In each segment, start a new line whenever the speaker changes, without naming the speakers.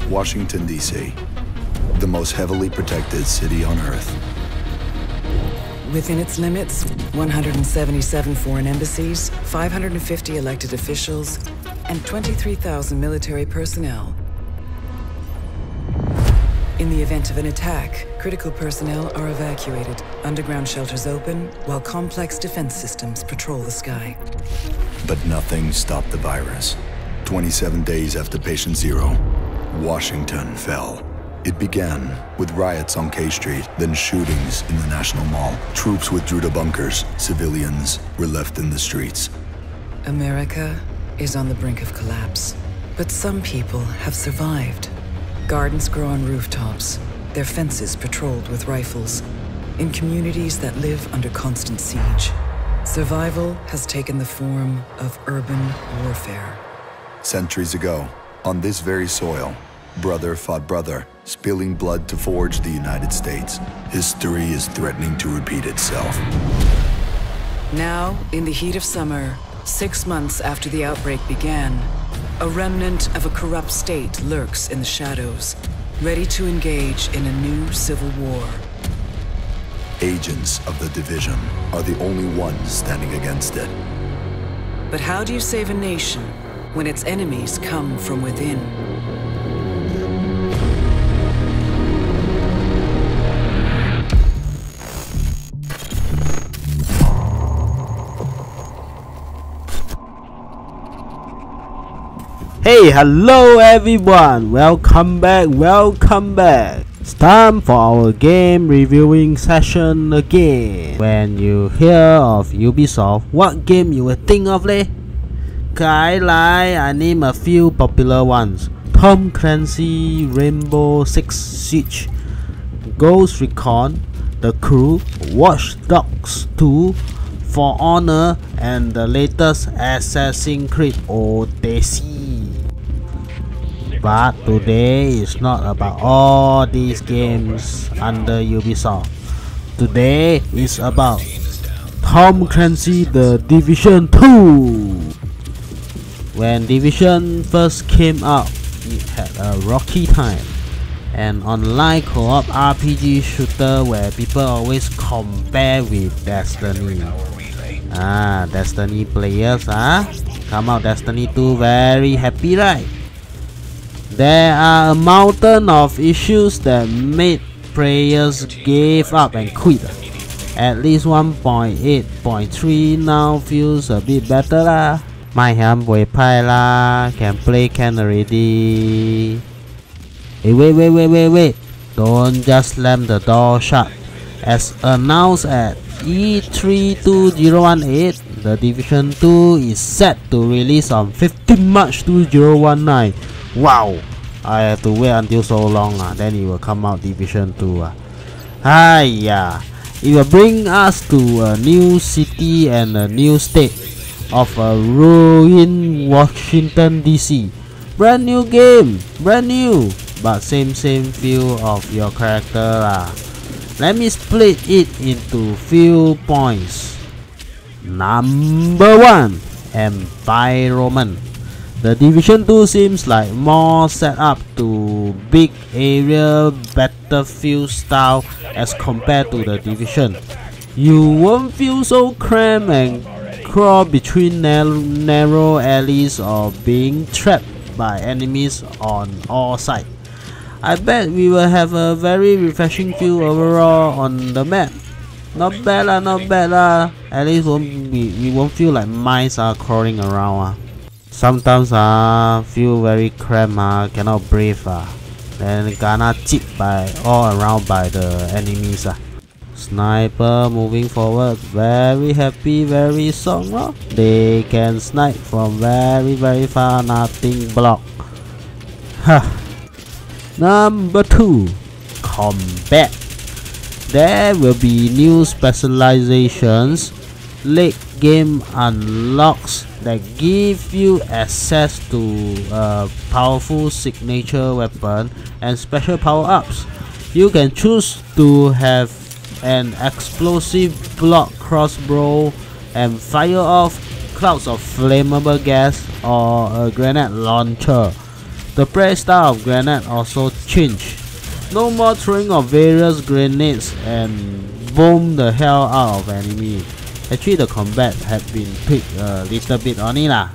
Washington, D.C., the most heavily protected city on Earth.
Within its limits, 177 foreign embassies, 550 elected officials, and 23,000 military personnel. In the event of an attack, critical personnel are evacuated, underground shelters open, while complex defense systems patrol the sky.
But nothing stopped the virus. 27 days after patient zero, Washington fell. It began with riots on K Street, then shootings in the National Mall. Troops withdrew to bunkers. Civilians were left in the streets.
America is on the brink of collapse, but some people have survived. Gardens grow on rooftops, their fences patrolled with rifles, in communities that live under constant siege. Survival has taken the form of urban warfare.
Centuries ago, on this very soil, brother fought brother, spilling blood to forge the United States. History is threatening to repeat itself.
Now, in the heat of summer, 6 months after the outbreak began, a remnant of a corrupt state lurks in the shadows, ready to engage in a new civil war.
Agents of the division are the only ones standing against it.
But how do you save a nation when its enemies come from within?
Hey, hello everyone, welcome back. It's time for our game reviewing session again. When you hear of Ubisoft, what game you will think of leh? I name a few popular ones: Tom Clancy, Rainbow Six Siege, Ghost Recon, The Crew, Watch Dogs 2, For Honor, and the latest Assassin's Creed Odyssey. But today is not about all these games under Ubisoft. Today is about Tom Clancy The Division 2. When Division first came out, it had a rocky time. An online co-op RPG shooter where people always compare with Destiny. Destiny players, come out Destiny 2 very happy, right? There are a mountain of issues that made players give up and quit. At least 1.8.3 now feels a bit better lah. Can play can already. Hey, wait. Don't just slam the door shut. As announced at E3 2018, the Division 2 is set to release on 15 March 2019. Wow, I have to wait until so long, then it will come out Division 2. It will bring us to a new city and a new state of a ruined Washington DC. Brand new game, brand new, but same feel of your character. Let me split it into few points. Number 1, environment. The Division 2 seems like more set up to big area battlefield style as compared to the Division. You won't feel so cramped and crawl between narrow alleys or being trapped by enemies on all sides. I bet we will have a very refreshing feel overall on the map. Not bad lah. At least we won't feel like mice are crawling around. Sometimes feel very cramped, cannot breathe, then gonna chip by all around by the enemies. Sniper moving forward, very happy, very strong. They can snipe from very far, nothing block. Number 2, combat. There will be new specializations, late game unlocks that give you access to a powerful signature weapon and special power-ups. You can choose to have an explosive block crossbow and fire off clouds of flammable gas, or a grenade launcher. The play style of grenade also changed. No more throwing of various grenades and boom the hell out of enemy. Actually the combat had been tweaked a little bit only lah.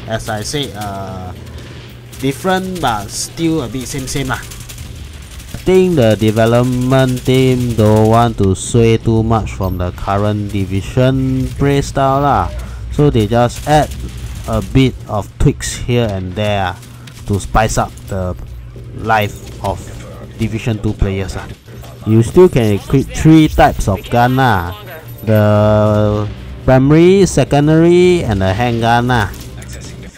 As I said, different but still a bit same lah. I think the development team don't want to sway too much from the current division play style lah. So they just add a bit of tweaks here and there to spice up the life of Division 2 players. You still can equip 3 types of gun. The primary, secondary and the handgun.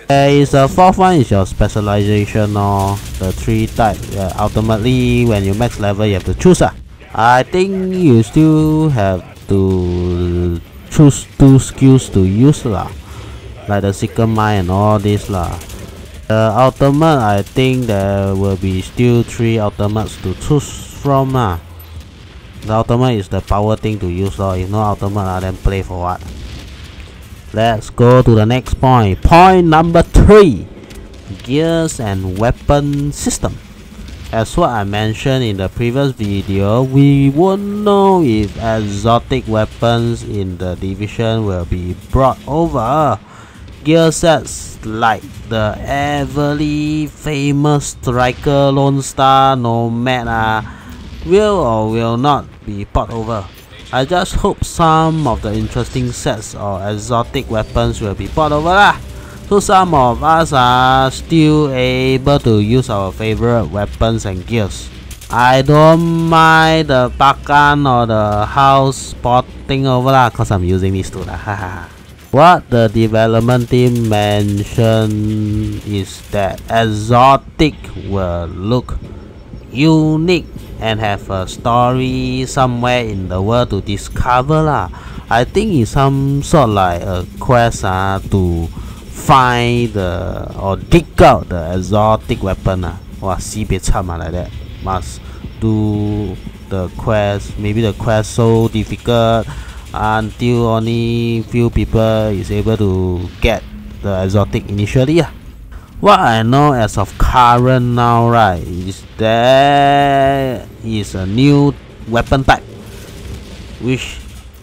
There is a 4th one is your specialization or the 3 type. Ultimately when you max level you have to choose. I think you still have to choose 2 skills to use like the Seeker Mine and all this The ultimate, I think there will be still 3 ultimates to choose from. The ultimate is the power thing to use. If no ultimate, then play for what? Let's go to the next point. Point number 3. Gears and weapon system. As what I mentioned in the previous video, we won't know if exotic weapons in the division will be brought over. Gear sets like the everly famous striker Lone Star Nomad will or will not be brought over. I just hope some of the interesting sets or exotic weapons will be brought over so some of us are still able to use our favorite weapons and gears. I don't mind the Bakan or the house porting over cause I'm using these two What the development team mentioned is that exotic will look unique and have a story somewhere in the world to discover I think it's some sort like a quest to find or dig out the exotic weapon Wow, sibei cham like that. Must do the quest. Maybe the quest so difficult until only few people is able to get the exotic initially. What I know as of current now is there is a new weapon type which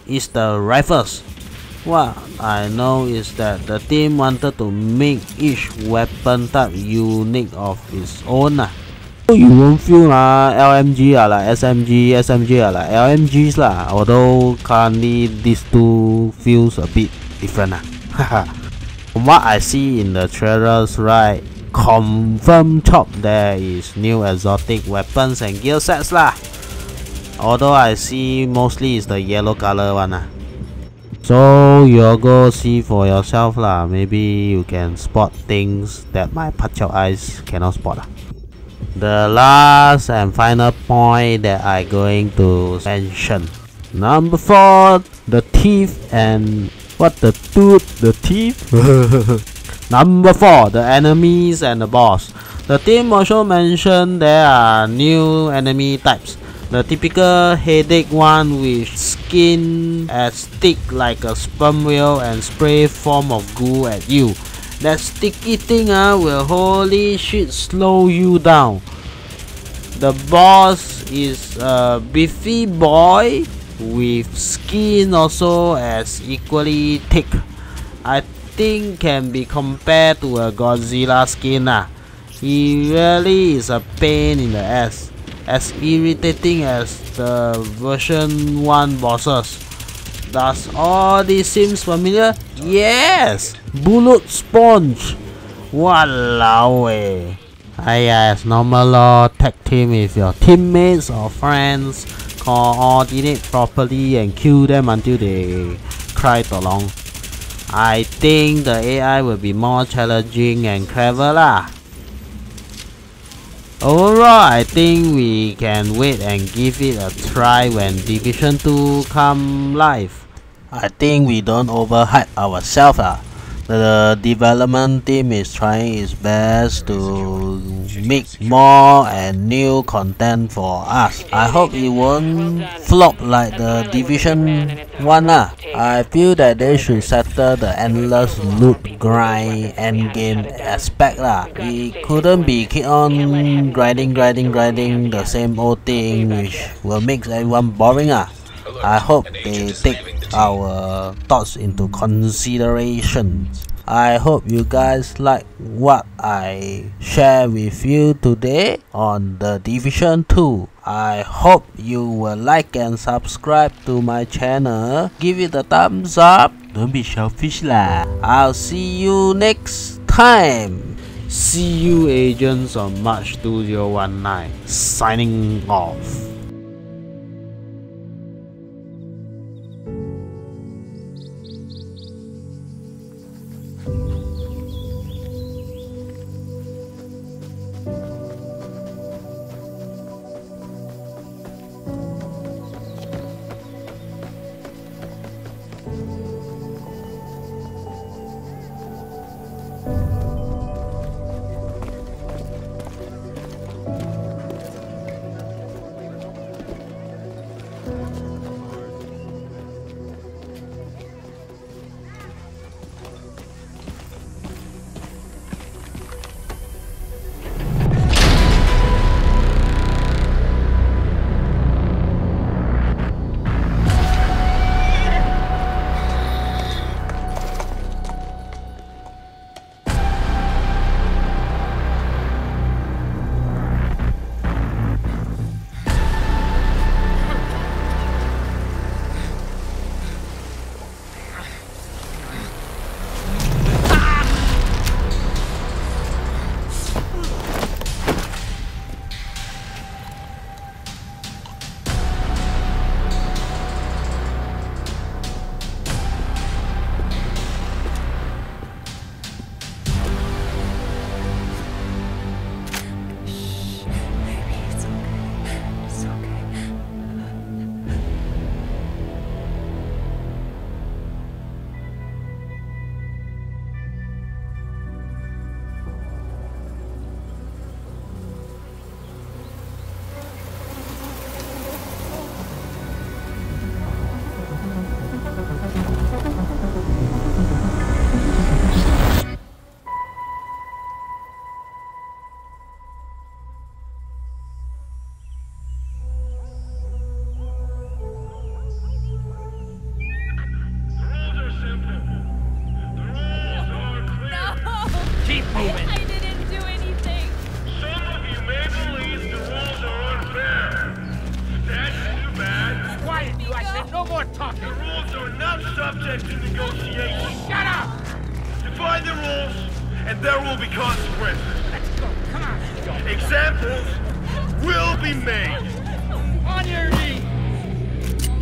is the rifles. What I know is that the team wanted to make each weapon type unique of its own. You won't feel LMG like SMG, SMG like LMGs although currently these two feels a bit different From what I see in the trailers confirmed top there is new exotic weapons and gear sets although I see mostly is the yellow color one So you'll go see for yourself maybe you can spot things that my partial eyes cannot spot The last and final point that I'm going to mention. Number 4, the teeth and what the teeth? Number 4, the enemies and the boss. The team also mentioned there are new enemy types. The typical headache one with skin as thick like a sperm whale and spray form of goo at you. That sticky thing will holy shit slow you down. The boss is a beefy boy with skin also as equally thick. I think can be compared to a Godzilla skin. He really is a pain in the ass, as irritating as the version 1 bosses. Does all this seems familiar? Yes! Bullet Sponge! Walao eh! As normal tag team with your teammates or friends, coordinate properly and kill them until they cry along. I think the AI will be more challenging and clever Overall, I think we can wait and give it a try when Division 2 come live. I think we don't overhype ourselves The development team is trying its best to make more and new content for us. I hope it won't flop like the Division 1 lah. I feel that they should settle the endless loot grind endgame aspect lah. It couldn't be keep on grinding the same old thing, which will make everyone boring lah. I hope they take our thoughts into consideration. I hope you guys like what I share with you today on the Division 2. I hope you will like and subscribe to my channel. Give it a thumbs up. Don't be selfish lah. I'll see you next time. See you agents on March 2019. Signing off.
subject to negotiation. Shut up! Define the rules, and there will be consequences.
Let's go. Come on.
Examples will be made.
On your knees.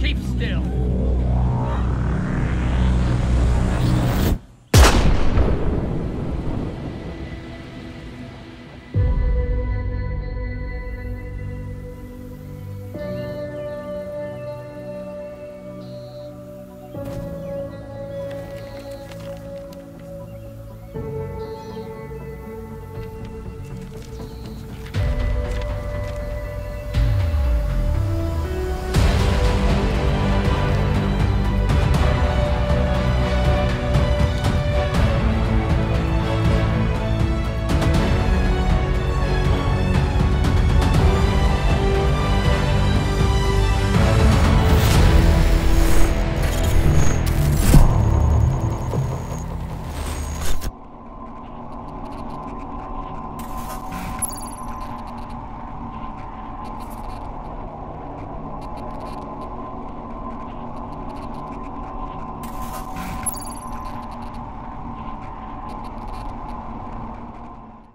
Keep still.